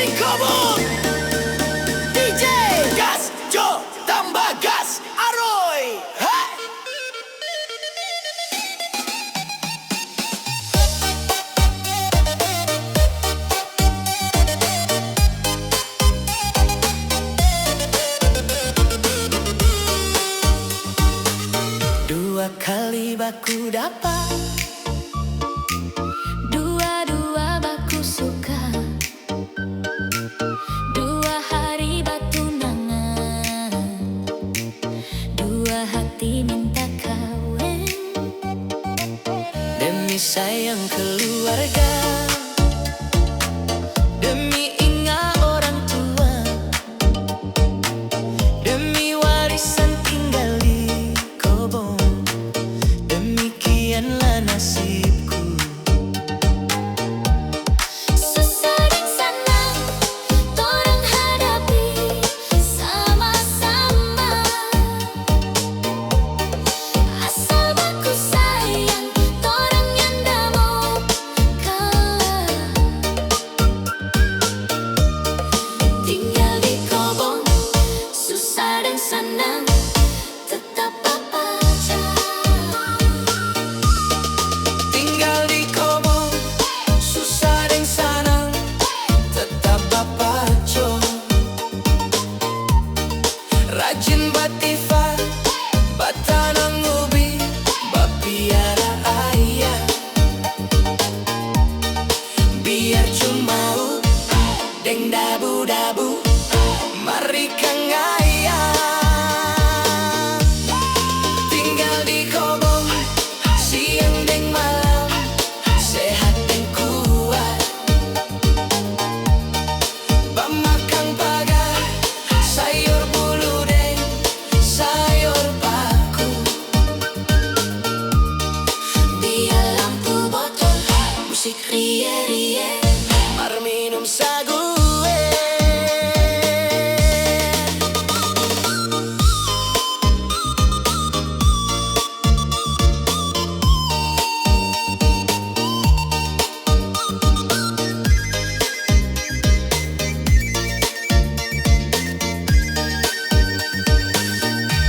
di kobong. DJ gas, Jo, tambah gas, Aroy. Hai. Dua kali baku dapat, dua-dua baku suka, dua hari batunangan, dua hati minta kawin. Demi sayang keluarga, demi ingat orang tua, demi warisan tinggal di kobong. Demikianlah nasibku. Susah dan senang torang hadapi sama-sama. Asal baku sayang torang yang dah mau kalah. Tinggal di kobong, susah dan senang, tetap apa aja. Tinggal di kobong, susah dan senang, tetap bapa Jo. Rajin batifat, batanang ubi, bapiara ayah. Biar cuma deng dabu-dabu, mari kang ayah. Tinggal di kobong, siang deng malam, sehat deng kuat. Bamakan pagar, sayur bulu deng sayur paku. Biar lampu botol, musik rie-rie, mar minum sagu.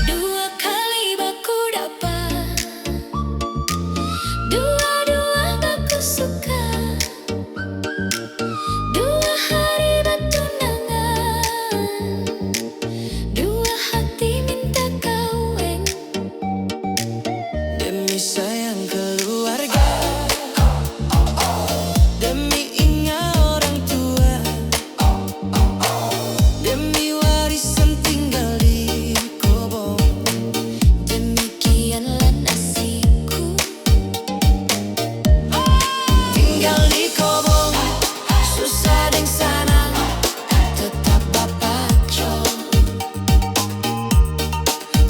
Dua kali baku dapat, dua-dua baku suka, dua hari batunangan, dua hati minta kawin. Demi sayang keluarga, demi ingat orang tua, demi warisan tinggal di kobong. Demikianlah nasibku. Tinggal di kobong, susah dan senang, tetap bapa Jo.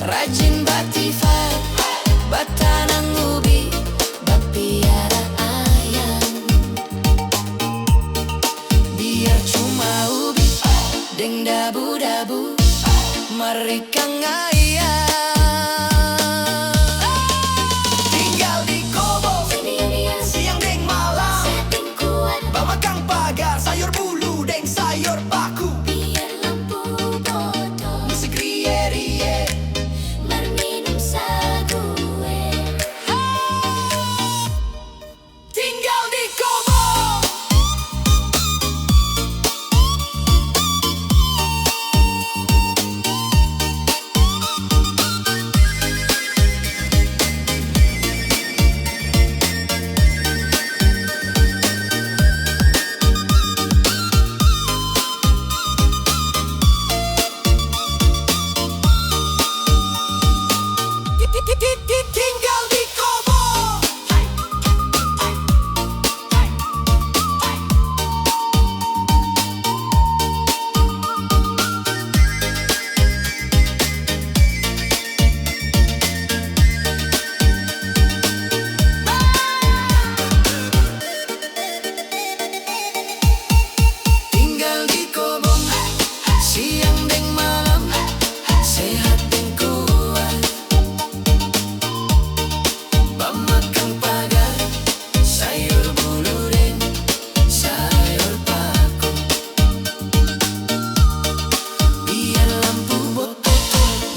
Rajin batifat, batanang ubi, bapiara ayam. Biar cuma ubi deng dabu-dabu, mari kang ayah. Tinggal di kobong, siang deng malam, bamakan pagar, sayur bulu deng sayur paku. Biar lampu botol, musik rie-rie, mar minum sagu. Tinggal di kobong.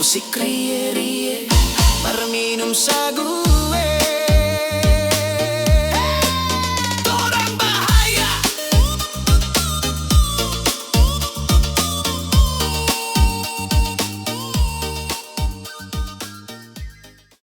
musik rie-rie, berminum sagu